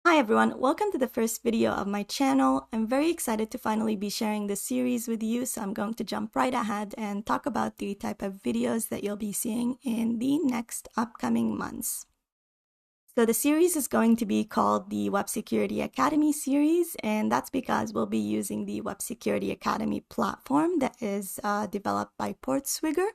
Hi everyone, welcome to the first video of my channel. I'm very excited to finally be sharing this series with you, so I'm going to jump right ahead and talk about the type of videos that you'll be seeing in the next upcoming months. So the series is going to be called the Web Security Academy series, and that's because we'll be using the Web Security Academy platform that is developed by Portswigger.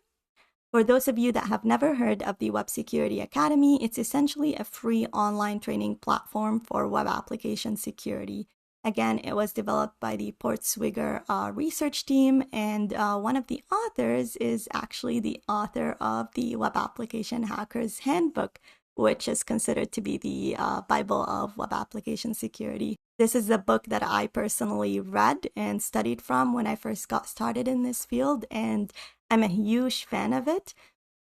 For those of you that have never heard of the Web Security Academy, it's essentially a free online training platform for web application security. Again, it was developed by the Portswigger research team, and one of the authors is actually the author of the Web Application Hackers Handbook, which is considered to be the Bible of web application security. This is a book that I personally read and studied from when I first got started in this field, and I'm a huge fan of it.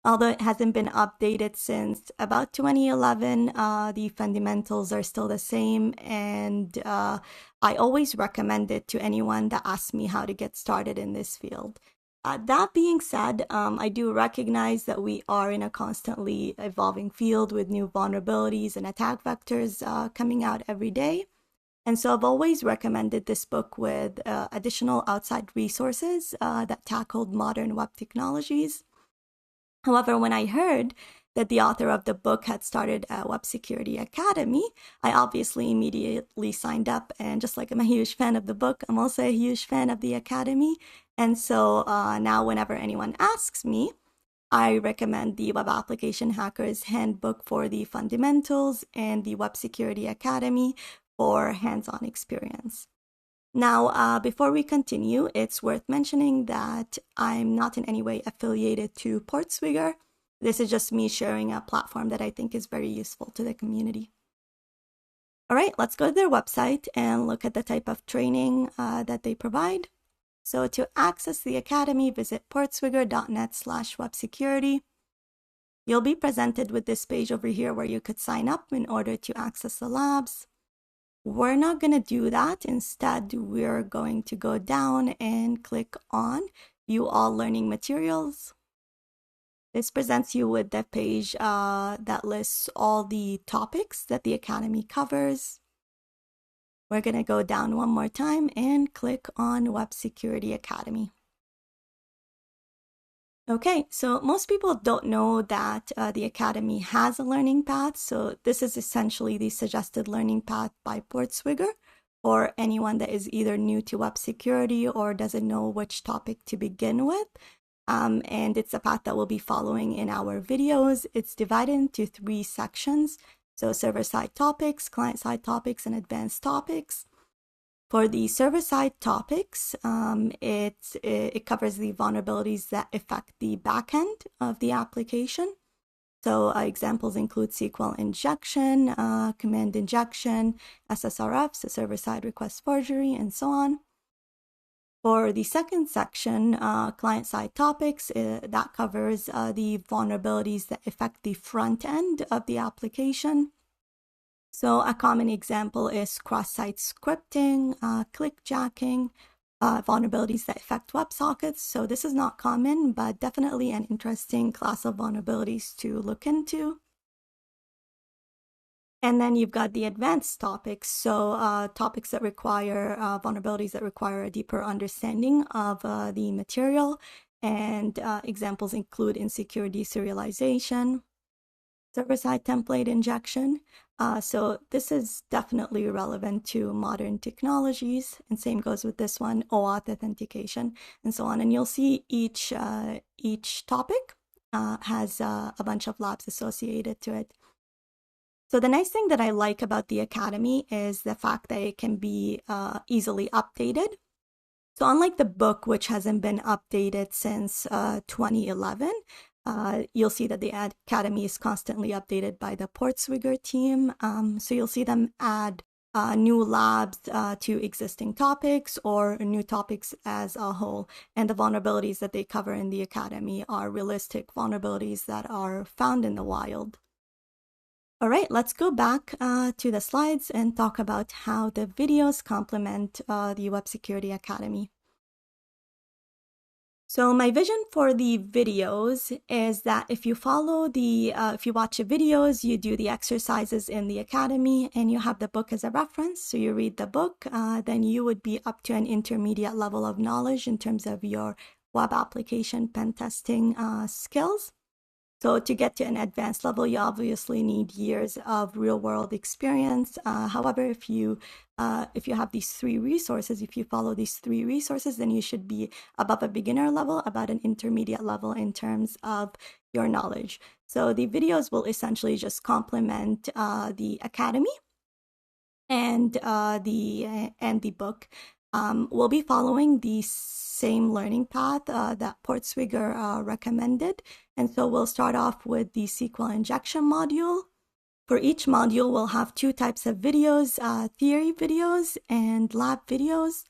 Although it hasn't been updated since about 2011, the fundamentals are still the same, and I always recommend it to anyone that asks me how to get started in this field. That being said, I do recognize that we are in a constantly evolving field with new vulnerabilities and attack vectors coming out every day. And so I've always recommended this book with additional outside resources that tackled modern web technologies. However, when I heard that the author of the book had started a Web Security Academy, I obviously immediately signed up. And just like I'm a huge fan of the book, I'm also a huge fan of the Academy. And so now whenever anyone asks me, I recommend the Web Application Hackers Handbook for the fundamentals and the Web Security Academy for hands-on experience. Now, before we continue, it's worth mentioning that I'm not in any way affiliated to Portswigger. This is just me sharing a platform that I think is very useful to the community. All right, let's go to their website and look at the type of training that they provide. So to access the Academy, visit portswigger.net/websecurity. You'll be presented with this page over here where you could sign up in order to access the labs. We're not going to do that. Instead, we're going to go down and click on View All Learning Materials. This presents you with the page that lists all the topics that the Academy covers. We're going to go down one more time and click on Web Security Academy. Okay, so most people don't know that the Academy has a learning path. So this is essentially the suggested learning path by Portswigger for anyone that is either new to web security or doesn't know which topic to begin with. And it's a path that we'll be following in our videos. It's divided into 3 sections. So server-side topics, client-side topics, and advanced topics. For the server-side topics, it covers the vulnerabilities that affect the backend of the application. So examples include SQL injection, command injection, SSRFs, so server-side request forgery, and so on. For the second section, client-side topics, that covers the vulnerabilities that affect the front end of the application. So a common example is cross-site scripting, clickjacking, vulnerabilities that affect WebSockets. So this is not common, but definitely an interesting class of vulnerabilities to look into. And then you've got the advanced topics. So topics that require vulnerabilities that require a deeper understanding of the material. And examples include insecure deserialization, server-side template injection. So this is definitely relevant to modern technologies, and same goes with this one, OAuth authentication, and so on. And you'll see each topic has a bunch of labs associated to it. So the nice thing that I like about the Academy is the fact that it can be easily updated. So unlike the book, which hasn't been updated since 2011, you'll see that the Academy is constantly updated by the Portswigger team. So you'll see them add new labs to existing topics or new topics as a whole. And the vulnerabilities that they cover in the Academy are realistic vulnerabilities that are found in the wild. All right, let's go back to the slides and talk about how the videos complement the Web Security Academy. So my vision for the videos is that if you follow if you watch the videos, you do the exercises in the academy, and you have the book as a reference, so you read the book, then you would be up to an intermediate level of knowledge in terms of your web application pen testing skills. So to get to an advanced level, you obviously need years of real-world experience. However, if you have these three resources, if you follow these three resources, then you should be above a beginner level, about an intermediate level in terms of your knowledge. So the videos will essentially just complement the academy and the book. We'll be following the same learning path that Portswigger recommended. And so we'll start off with the SQL injection module. For each module, we'll have two types of videos, theory videos and lab videos.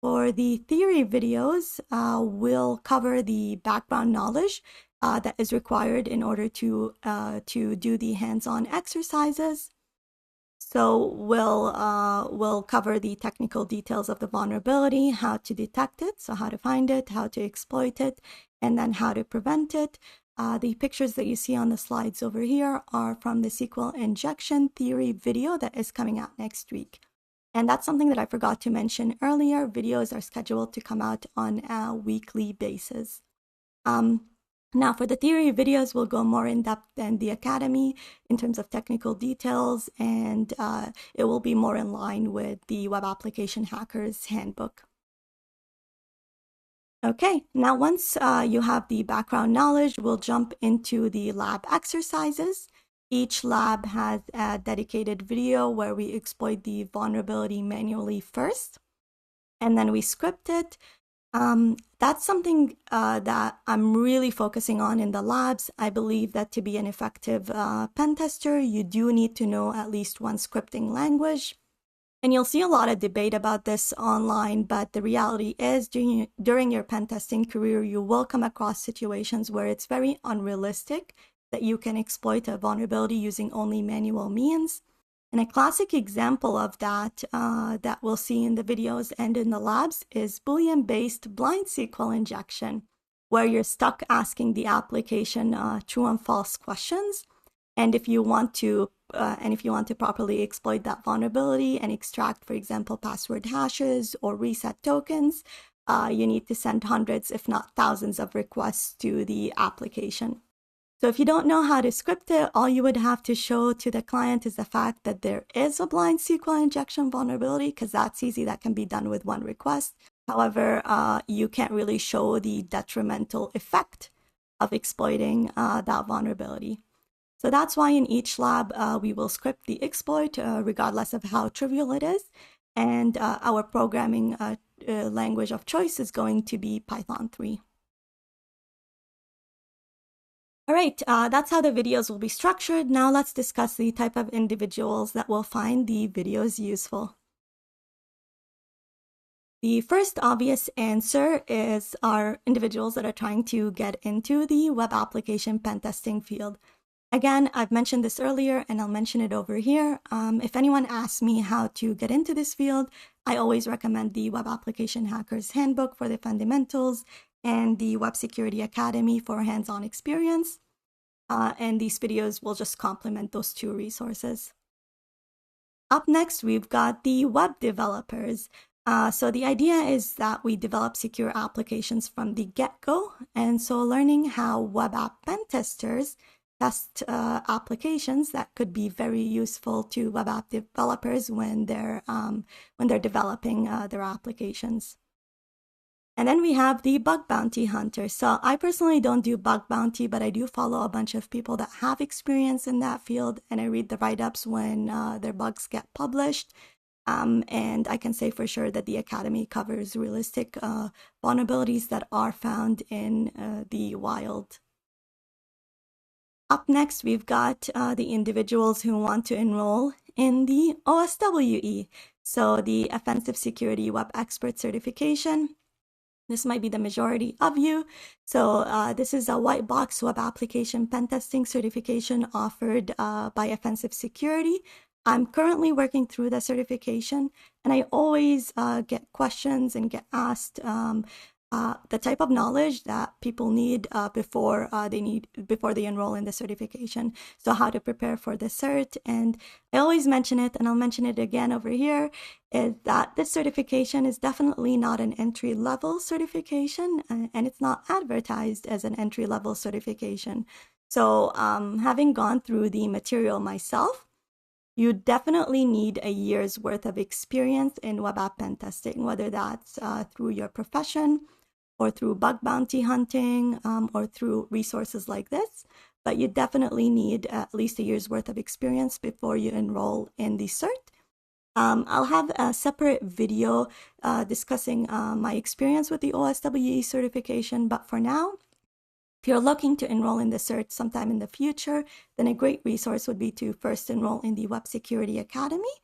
For the theory videos, we'll cover the background knowledge that is required in order to do the hands-on exercises. So we'll cover the technical details of the vulnerability, how to detect it, so how to find it, how to exploit it, and then how to prevent it. The pictures that you see on the slides over here are from the SQL injection theory video that is coming out next week. And that's something that I forgot to mention earlier. Videos are scheduled to come out on a weekly basis. Now, for the theory videos, we'll go more in depth than the academy in terms of technical details, and it will be more in line with the Web Application Hackers Handbook. Okay, now once you have the background knowledge, we'll jump into the lab exercises. Each lab has a dedicated video where we exploit the vulnerability manually first, and then we script it. That's something that I'm really focusing on in the labs. I believe that to be an effective pen tester, you do need to know at least one scripting language. And you'll see a lot of debate about this online, but the reality is during your pen testing career, you will come across situations where it's very unrealistic that you can exploit a vulnerability using only manual means. And a classic example of that that we'll see in the videos and in the labs is Boolean-based blind SQL injection, where you're stuck asking the application true and false questions. And if you want to properly exploit that vulnerability and extract, for example, password hashes or reset tokens, you need to send hundreds, if not thousands, of requests to the application. So if you don't know how to script it, all you would have to show to the client is the fact that there is a blind SQL injection vulnerability, because that's easy. That can be done with one request. However, you can't really show the detrimental effect of exploiting that vulnerability. So that's why in each lab, we will script the exploit regardless of how trivial it is. And our programming language of choice is going to be Python 3. All right, that's how the videos will be structured. Now let's discuss the type of individuals that will find the videos useful. The first obvious answer are individuals that are trying to get into the web application pen testing field. Again, I've mentioned this earlier and I'll mention it over here. If anyone asks me how to get into this field, I always recommend the Web Application Hackers Handbook for the fundamentals and the Web Security Academy for hands-on experience. And these videos will just complement those two resources. Up next, we've got the web developers. So the idea is that we develop secure applications from the get-go. And so learning how web app pen testers test applications, that could be very useful to web app developers when they're developing their applications. And then we have the bug bounty hunter. So I personally don't do bug bounty, but I do follow a bunch of people that have experience in that field, and I read the write-ups when their bugs get published. And I can say for sure that the Academy covers realistic vulnerabilities that are found in the wild. Up next, we've got the individuals who want to enroll in the OSWE, so the Offensive Security Web Expert Certification. This might be the majority of you. So this is a white box web application pen testing certification offered by Offensive Security. I'm currently working through the certification, and I always get questions and get asked the type of knowledge that people need before they enroll in the certification. So how to prepare for the cert. And I always mention it, and I'll mention it again over here, is that this certification is definitely not an entry-level certification, and it's not advertised as an entry-level certification. So having gone through the material myself, you definitely need a year's worth of experience in web app pen testing, whether that's through your profession or through bug bounty hunting or through resources like this. But you definitely need at least a year's worth of experience before you enroll in the cert. I'll have a separate video discussing my experience with the OSWE certification, but for now, if you're looking to enroll in the cert sometime in the future, then a great resource would be to first enroll in the Web Security Academy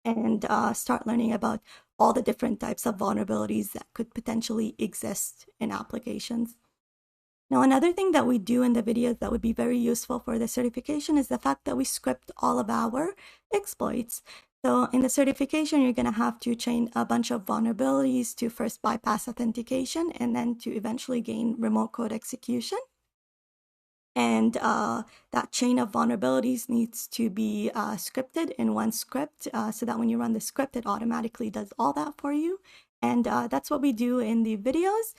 and start learning about all the different types of vulnerabilities that could potentially exist in applications. Now, another thing that we do in the videos that would be very useful for the certification is the fact that we script all of our exploits. So in the certification, you're going to have to chain a bunch of vulnerabilities to first bypass authentication and then to eventually gain remote code execution. And that chain of vulnerabilities needs to be scripted in one script so that when you run the script, it automatically does all that for you. And that's what we do in the videos.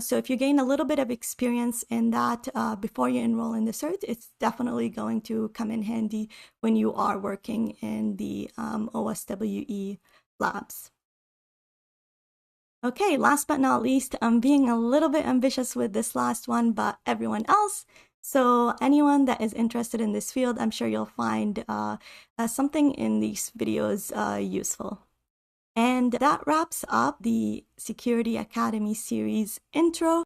So if you gain a little bit of experience in that before you enroll in the cert, it's definitely going to come in handy when you are working in the OSWE labs. Okay, last but not least, I'm being a little bit ambitious with this last one, but everyone else. So anyone that is interested in this field, I'm sure you'll find something in these videos useful. And that wraps up the Security Academy series intro.